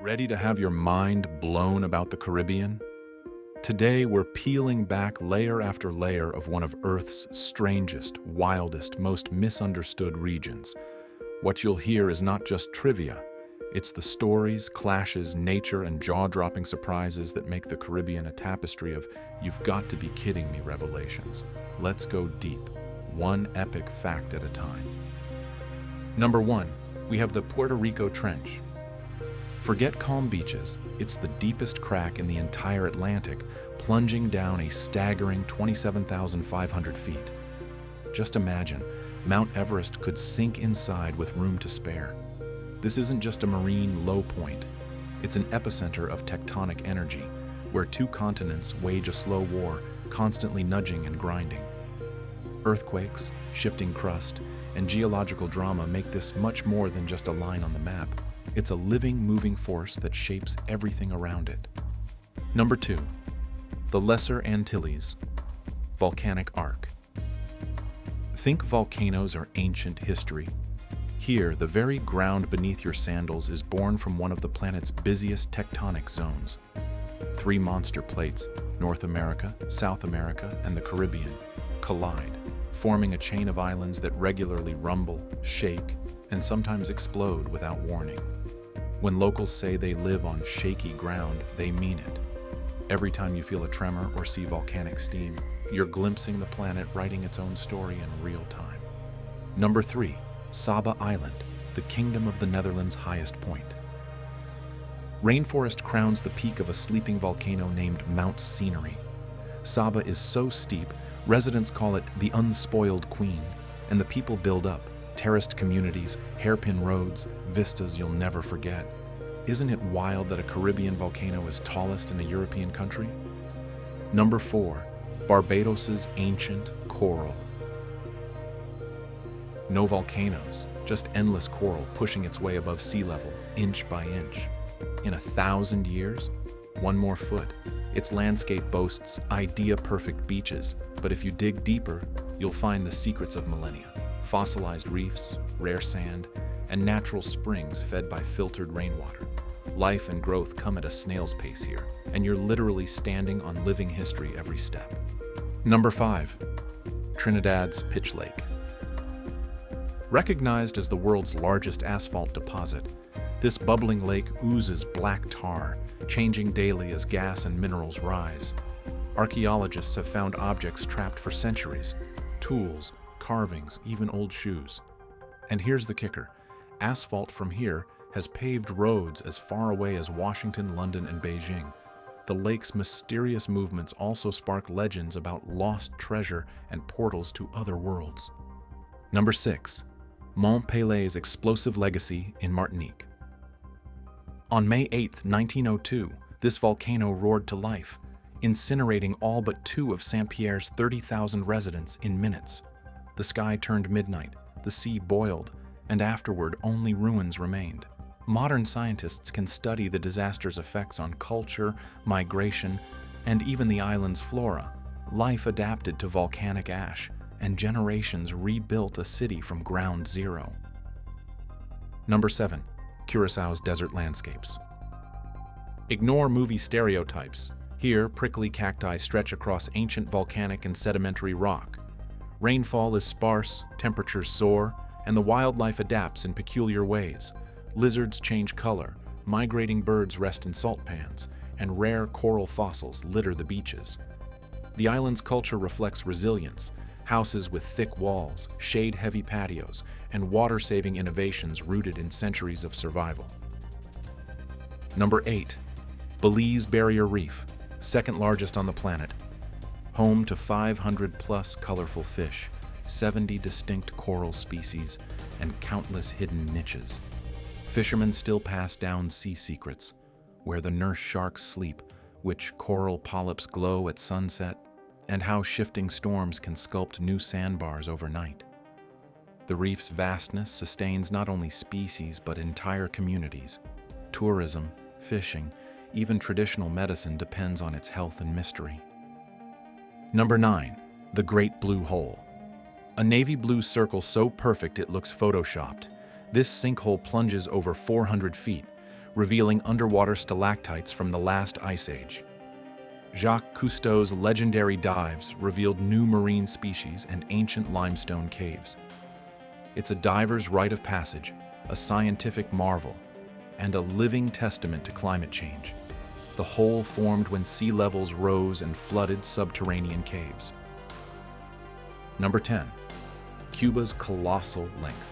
Ready to have your mind blown about the Caribbean? Today, we're peeling back layer after layer of one of Earth's strangest, wildest, most misunderstood regions. What you'll hear is not just trivia. It's the stories, clashes, nature, and jaw-dropping surprises that make the Caribbean a tapestry of "you've got to be kidding me" revelations. Let's go deep, one epic fact at a time. Number 1, we have the Puerto Rico Trench. Forget calm beaches, it's the deepest crack in the entire Atlantic, plunging down a staggering 27,500 feet. Just imagine, Mount Everest could sink inside with room to spare. This isn't just a marine low point, it's an epicenter of tectonic energy, where two continents wage a slow war, constantly nudging and grinding. Earthquakes, shifting crust, and geological drama make this much more than just a line on the map. It's a living, moving force that shapes everything around it. Number 2, the Lesser Antilles, Volcanic Arc. Think volcanoes are ancient history. Here, the very ground beneath your sandals is born from one of the planet's busiest tectonic zones. 3 monster plates, North America, South America, and the Caribbean, collide, forming a chain of islands that regularly rumble, shake, and sometimes explode without warning. When locals say they live on shaky ground, they mean it. Every time you feel a tremor or see volcanic steam, you're glimpsing the planet writing its own story in real time. Number 3, Saba Island, the kingdom of the Netherlands' highest point. Rainforest crowns the peak of a sleeping volcano named Mount Scenery. Saba is so steep, residents call it the unspoiled queen, and the people build up. Terraced communities, hairpin roads, vistas you'll never forget. Isn't it wild that a Caribbean volcano is tallest in a European country? Number 4, Barbados's ancient coral. No volcanoes, just endless coral pushing its way above sea level, inch by inch. In 1,000 years, one more foot. Its landscape boasts idea-perfect beaches, but if you dig deeper, you'll find the secrets of millennia. Fossilized reefs, rare sand, and natural springs fed by filtered rainwater. Life and growth come at a snail's pace here, and you're literally standing on living history every step. Number 5, Trinidad's Pitch Lake. Recognized as the world's largest asphalt deposit, this bubbling lake oozes black tar, changing daily as gas and minerals rise. Archaeologists have found objects trapped for centuries, tools, carvings, even old shoes. And here's the kicker. Asphalt from here has paved roads as far away as Washington, London, and Beijing. The lake's mysterious movements also spark legends about lost treasure and portals to other worlds. Number 6, Mont Pelé's explosive legacy in Martinique. On May 8, 1902, this volcano roared to life, incinerating all but 2 of Saint-Pierre's 30,000 residents in minutes. The sky turned midnight, the sea boiled, and afterward only ruins remained. Modern scientists can study the disaster's effects on culture, migration, and even the island's flora. Life adapted to volcanic ash, and generations rebuilt a city from ground zero. Number 7, Curaçao's desert landscapes. Ignore movie stereotypes. Here, prickly cacti stretch across ancient volcanic and sedimentary rock. Rainfall is sparse, temperatures soar, and the wildlife adapts in peculiar ways. Lizards change color, migrating birds rest in salt pans, and rare coral fossils litter the beaches. The island's culture reflects resilience, houses with thick walls, shade-heavy patios, and water-saving innovations rooted in centuries of survival. Number 8, Belize Barrier Reef, second largest on the planet. Home to 500-plus colorful fish, 70 distinct coral species, and countless hidden niches. Fishermen still pass down sea secrets, where the nurse sharks sleep, which coral polyps glow at sunset, and how shifting storms can sculpt new sandbars overnight. The reef's vastness sustains not only species but entire communities. Tourism, fishing, even traditional medicine depends on its health and mystery. Number 9, the Great Blue Hole. A navy blue circle so perfect it looks photoshopped. This sinkhole plunges over 400 feet, revealing underwater stalactites from the last ice age. Jacques Cousteau's legendary dives revealed new marine species and ancient limestone caves. It's a diver's rite of passage, a scientific marvel, and a living testament to climate change. The whole formed when sea levels rose and flooded subterranean caves. Number 10. Cuba's colossal length.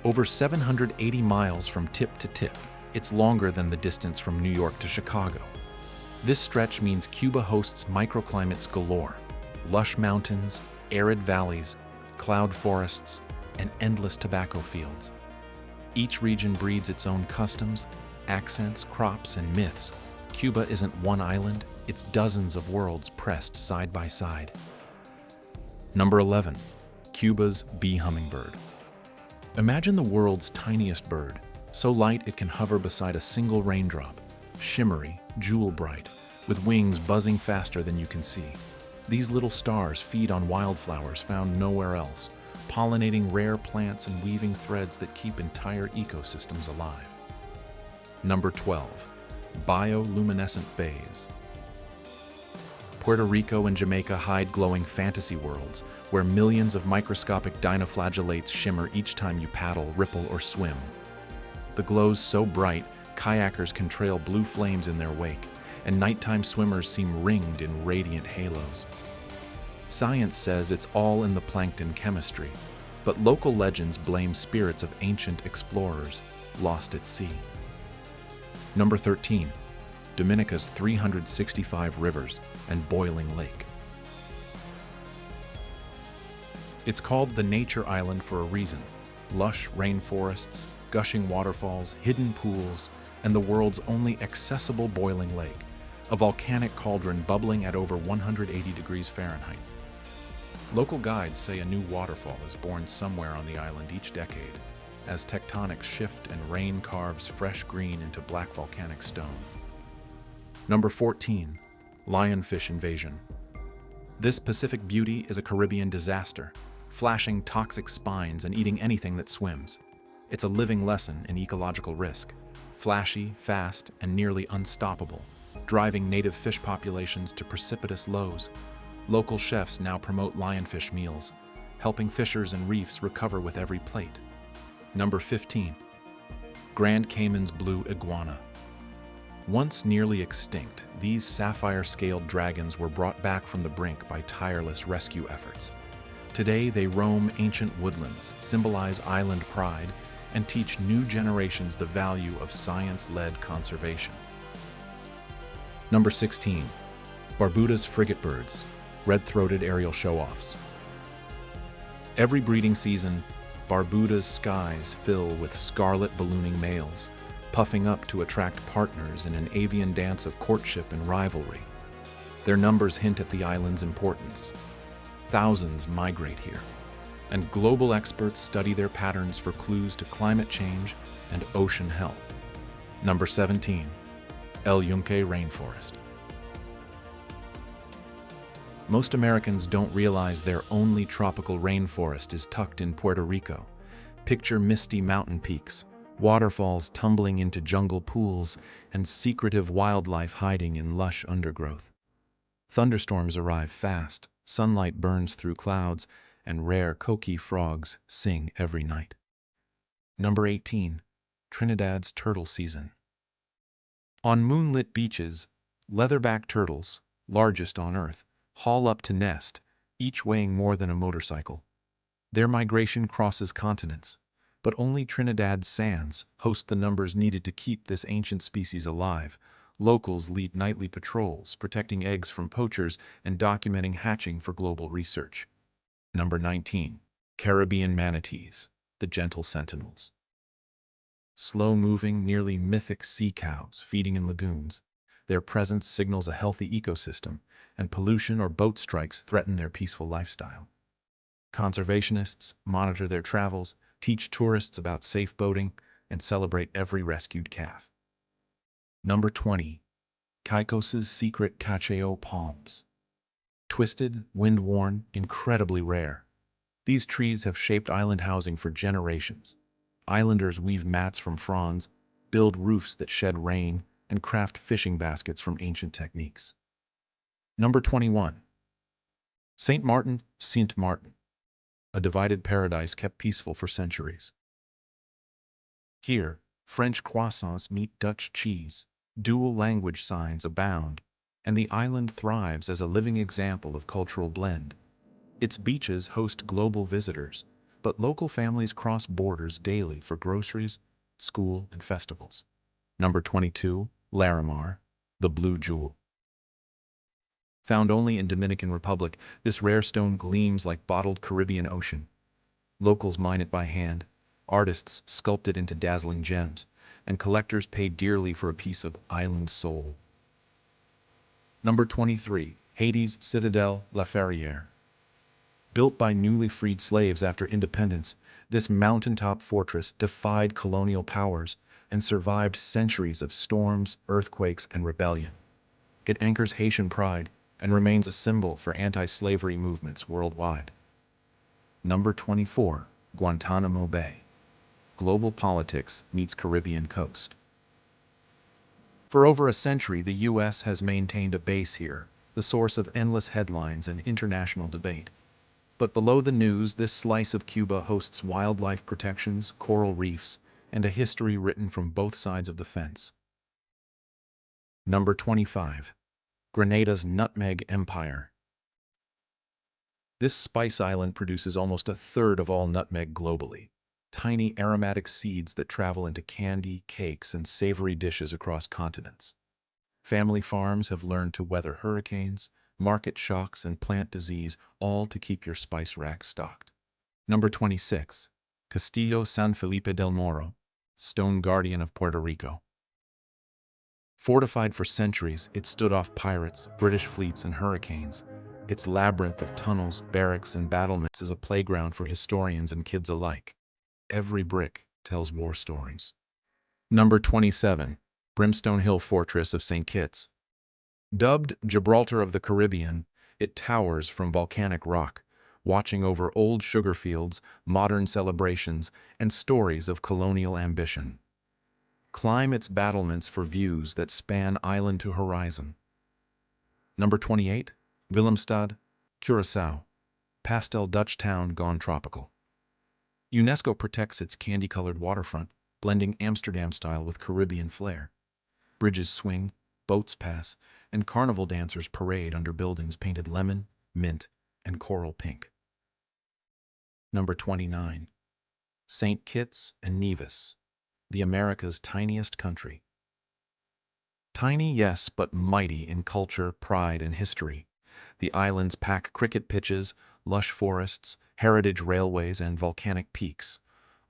Over 780 miles from tip to tip, it's longer than the distance from New York to Chicago. This stretch means Cuba hosts microclimates galore: lush mountains, arid valleys, cloud forests, and endless tobacco fields. Each region breeds its own customs, accents, crops, and myths. Cuba isn't one island, it's dozens of worlds pressed side by side. Number 11. Cuba's bee hummingbird. Imagine the world's tiniest bird, so light it can hover beside a single raindrop, shimmery, jewel-bright, with wings buzzing faster than you can see. These little stars feed on wildflowers found nowhere else, pollinating rare plants and weaving threads that keep entire ecosystems alive. Number 12. Bioluminescent bays. Puerto Rico and Jamaica hide glowing fantasy worlds where millions of microscopic dinoflagellates shimmer each time you paddle, ripple, or swim. The glow's so bright, kayakers can trail blue flames in their wake, and nighttime swimmers seem ringed in radiant halos. Science says it's all in the plankton chemistry, but local legends blame spirits of ancient explorers lost at sea. Number 13. Dominica's 365 rivers and boiling lake. It's called the Nature Island for a reason. Lush rainforests, gushing waterfalls, hidden pools, and the world's only accessible boiling lake, a volcanic cauldron bubbling at over 180 degrees Fahrenheit. Local guides say a new waterfall is born somewhere on the island each decade, as tectonics shift and rain carves fresh green into black volcanic stone. Number 14. Lionfish invasion. This Pacific beauty is a Caribbean disaster, flashing toxic spines and eating anything that swims. It's a living lesson in ecological risk, flashy, fast, and nearly unstoppable, driving native fish populations to precipitous lows. Local chefs now promote lionfish meals, helping fishers and reefs recover with every plate. Number 15. Grand Cayman's blue iguana. Once nearly extinct, these sapphire-scaled dragons were brought back from the brink by tireless rescue efforts. Today, they roam ancient woodlands, symbolize island pride, and teach new generations the value of science-led conservation. Number 16. Barbuda's frigatebirds, red-throated aerial show-offs. Every breeding season, Barbuda's skies fill with scarlet ballooning males, puffing up to attract partners in an avian dance of courtship and rivalry. Their numbers hint at the island's importance. Thousands migrate here, and global experts study their patterns for clues to climate change and ocean health. Number 17. El Yunque rainforest. Most Americans don't realize their only tropical rainforest is tucked in Puerto Rico. Picture misty mountain peaks, waterfalls tumbling into jungle pools, and secretive wildlife hiding in lush undergrowth. Thunderstorms arrive fast, sunlight burns through clouds, and rare coqui frogs sing every night. Number 18. Trinidad's turtle season. On moonlit beaches, leatherback turtles, largest on Earth, haul up to nest, each weighing more than a motorcycle. Their migration crosses continents, but only Trinidad's sands host the numbers needed to keep this ancient species alive. Locals lead nightly patrols, protecting eggs from poachers and documenting hatching for global research. Number 19. Caribbean manatees, the gentle sentinels. Slow-moving, nearly mythic sea cows feeding in lagoons. Their presence signals a healthy ecosystem, and pollution or boat strikes threaten their peaceful lifestyle. Conservationists monitor their travels, teach tourists about safe boating, and celebrate every rescued calf. Number 20. Caicos's secret cacao palms. Twisted, wind-worn, incredibly rare. These trees have shaped island housing for generations. Islanders weave mats from fronds, build roofs that shed rain, and craft fishing baskets from ancient techniques. Number 21. Saint Martin, Saint Martin, a divided paradise kept peaceful for centuries. Here, French croissants meet Dutch cheese, dual language signs abound, and the island thrives as a living example of cultural blend. Its beaches host global visitors, but local families cross borders daily for groceries, school, and festivals. Number 22, Larimar, the Blue Jewel. Found only in Dominican Republic, this rare stone gleams like bottled Caribbean ocean. Locals mine it by hand, artists sculpt it into dazzling gems, and collectors pay dearly for a piece of island soul. Number 23, Haiti's Citadelle La Ferrière. Built by newly freed slaves after independence, this mountaintop fortress defied colonial powers and survived centuries of storms, earthquakes, and rebellion. It anchors Haitian pride and remains a symbol for anti-slavery movements worldwide. Number 24, Guantanamo Bay. Global politics meets Caribbean coast. For over a century, the U.S. has maintained a base here, the source of endless headlines and international debate. But below the news, this slice of Cuba hosts wildlife protections, coral reefs, and a history written from both sides of the fence. Number 25. Grenada's Nutmeg Empire. This spice island produces almost a third of all nutmeg globally. Tiny aromatic seeds that travel into candy, cakes, and savory dishes across continents. Family farms have learned to weather hurricanes, market shocks, and plant disease, all to keep your spice rack stocked. Number 26. Castillo San Felipe del Moro, Stone Guardian of Puerto Rico. Fortified for centuries, it stood off pirates, British fleets, and hurricanes. Its labyrinth of tunnels, barracks, and battlements is a playground for historians and kids alike. Every brick tells war stories. Number 27. Brimstone Hill Fortress of St. Kitts. Dubbed Gibraltar of the Caribbean, it towers from volcanic rock, watching over old sugar fields, modern celebrations, and stories of colonial ambition. Climb its battlements for views that span island to horizon. Number 28. Willemstad, Curacao. Pastel Dutch town gone tropical. UNESCO protects its candy-colored waterfront, blending Amsterdam style with Caribbean flair. Bridges swing, boats pass, and carnival dancers parade under buildings painted lemon, mint, and coral pink. Number 29. St. Kitts and Nevis, the America's tiniest country. Tiny, yes, but mighty in culture, pride, and history. The islands pack cricket pitches, lush forests, heritage railways, and volcanic peaks,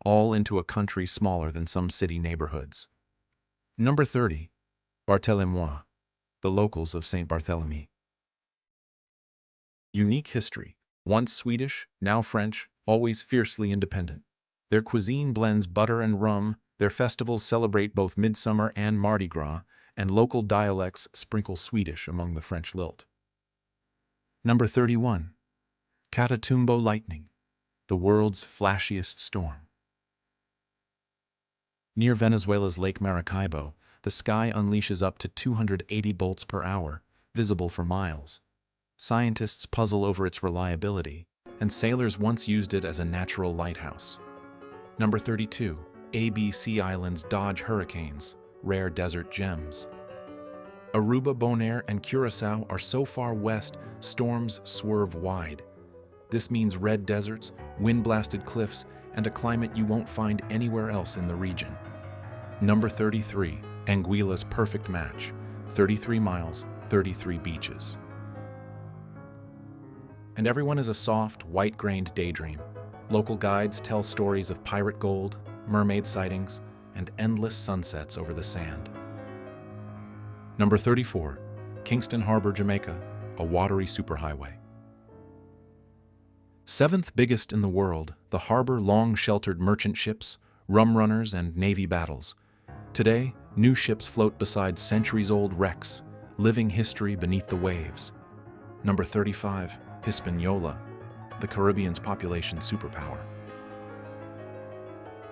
all into a country smaller than some city neighborhoods. Number 30. Barthélemy, the locals of St. Barthélemy. Unique history. Once Swedish, now French, always fiercely independent. Their cuisine blends butter and rum, their festivals celebrate both Midsummer and Mardi Gras, and local dialects sprinkle Swedish among the French lilt. Number 31. Catatumbo lightning, the world's flashiest storm. Near Venezuela's Lake Maracaibo, the sky unleashes up to 280 bolts per hour, visible for miles. Scientists puzzle over its reliability, and sailors once used it as a natural lighthouse. Number 32. ABC Islands dodge hurricanes, rare desert gems. Aruba, Bonaire, and Curacao are so far west, storms swerve wide. This means red deserts, wind-blasted cliffs, and a climate you won't find anywhere else in the region. Number 33. Anguilla's perfect match, 33 miles, 33 beaches. And everyone is a soft, white-grained daydream. Local guides tell stories of pirate gold, mermaid sightings, and endless sunsets over the sand. Number 34. Kingston Harbor, Jamaica, a watery superhighway. Seventh biggest in the world, the harbor long sheltered merchant ships, rum runners, and navy battles. Today, new ships float beside centuries-old wrecks, living history beneath the waves. Number 35. Hispaniola, the Caribbean's population superpower.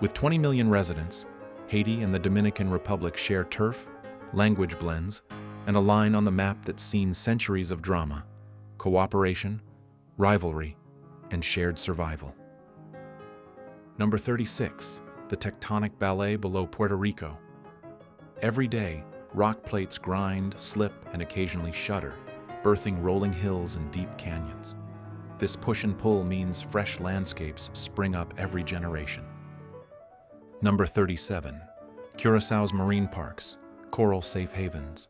With 20 million residents, Haiti and the Dominican Republic share turf, language blends, and a line on the map that's seen centuries of drama, cooperation, rivalry, and shared survival. Number 36, the tectonic ballet below Puerto Rico. Every day, rock plates grind, slip, and occasionally shudder, birthing rolling hills and deep canyons. This push and pull means fresh landscapes spring up every generation. Number 37, Curaçao's marine parks, coral safe havens.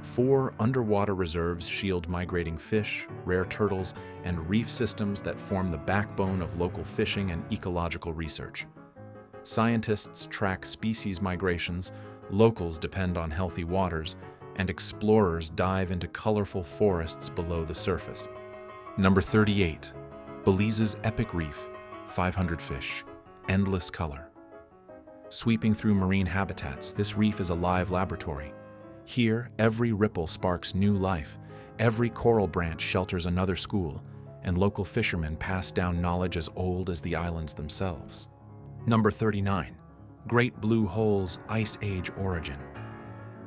4 underwater reserves shield migrating fish, rare turtles, and reef systems that form the backbone of local fishing and ecological research. Scientists track species migrations, locals depend on healthy waters, and explorers dive into colorful forests below the surface. Number 38, Belize's epic reef, 500 fish, endless color. Sweeping through marine habitats, this reef is a live laboratory. Here, every ripple sparks new life, every coral branch shelters another school, and local fishermen pass down knowledge as old as the islands themselves. Number 39, Great Blue Hole's Ice Age origin.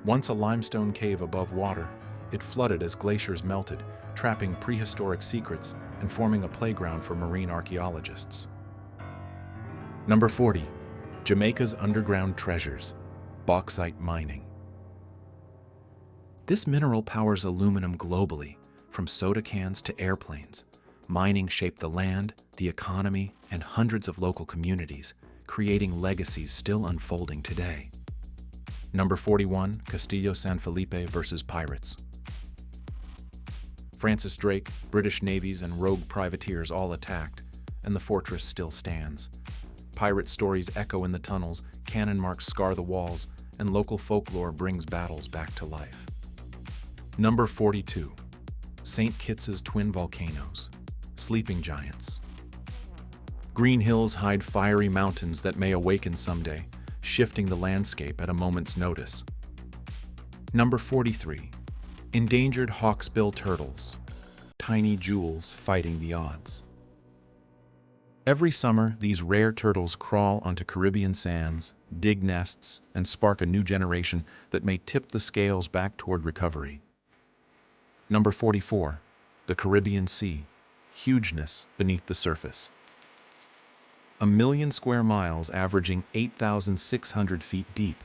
Once a limestone cave above water, it flooded as glaciers melted, trapping prehistoric secrets and forming a playground for marine archaeologists. Number 40, Jamaica's underground treasures, bauxite mining. This mineral powers aluminum globally, from soda cans to airplanes. Mining shaped the land, the economy, and hundreds of local communities, creating legacies still unfolding today. Number 41, Castillo San Felipe versus pirates. Francis Drake, British navies, and rogue privateers all attacked, and the fortress still stands. Pirate stories echo in the tunnels, cannon marks scar the walls, and local folklore brings battles back to life. Number 42, St. Kitts's twin volcanoes, sleeping giants. Green hills hide fiery mountains that may awaken someday, shifting the landscape at a moment's notice. Number 43, endangered hawksbill turtles, tiny jewels fighting the odds. Every summer, these rare turtles crawl onto Caribbean sands, dig nests, and spark a new generation that may tip the scales back toward recovery. Number 44, the Caribbean Sea, hugeness beneath the surface. 1,000,000 square miles averaging 8,600 feet deep.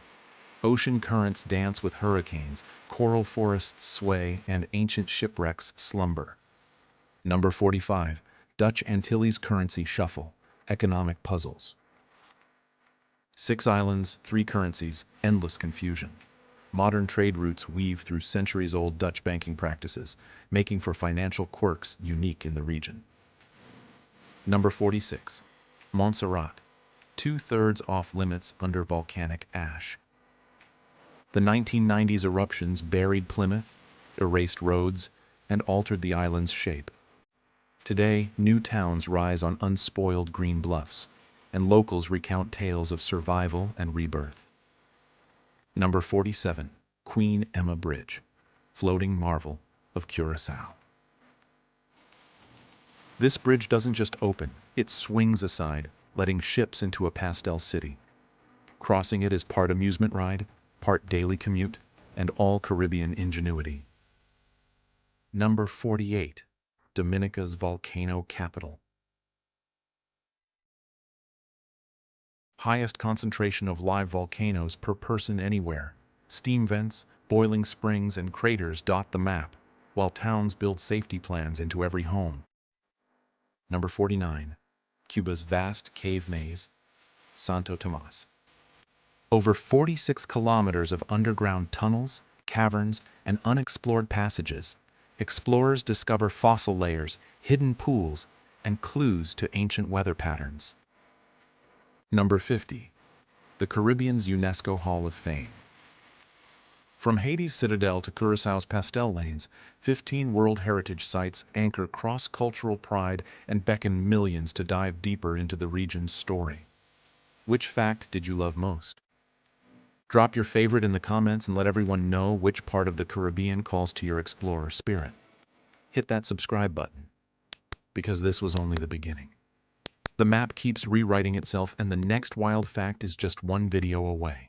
Ocean currents dance with hurricanes, coral forests sway, and ancient shipwrecks slumber. Number 45, Dutch Antilles currency shuffle, economic puzzles. 6 islands, 3 currencies, endless confusion. Modern trade routes weave through centuries-old Dutch banking practices, making for financial quirks unique in the region. Number 46, Montserrat, 2/3 off limits under volcanic ash. The 1990s eruptions buried Plymouth, erased roads, and altered the island's shape. Today, new towns rise on unspoiled green bluffs, and locals recount tales of survival and rebirth. Number 47, Queen Emma Bridge, floating marvel of Curacao. This bridge doesn't just open, it swings aside, letting ships into a pastel city. Crossing it is part amusement ride, part daily commute, and all Caribbean ingenuity. Number 48, Dominica's volcano capital. Highest concentration of live volcanoes per person anywhere. Steam vents, boiling springs, and craters dot the map, while towns build safety plans into every home. Number 49, Cuba's vast cave maze, Santo Tomas. Over 46 kilometers of underground tunnels, caverns, and unexplored passages. Explorers discover fossil layers, hidden pools, and clues to ancient weather patterns. Number 50, the Caribbean's UNESCO Hall of Fame. From Haiti's citadel to Curaçao's pastel lanes, 15 World Heritage Sites anchor cross-cultural pride and beckon millions to dive deeper into the region's story. Which fact did you love most? Drop your favorite in the comments and let everyone know which part of the Caribbean calls to your explorer spirit. Hit that subscribe button, because this was only the beginning. The map keeps rewriting itself, and the next wild fact is just one video away.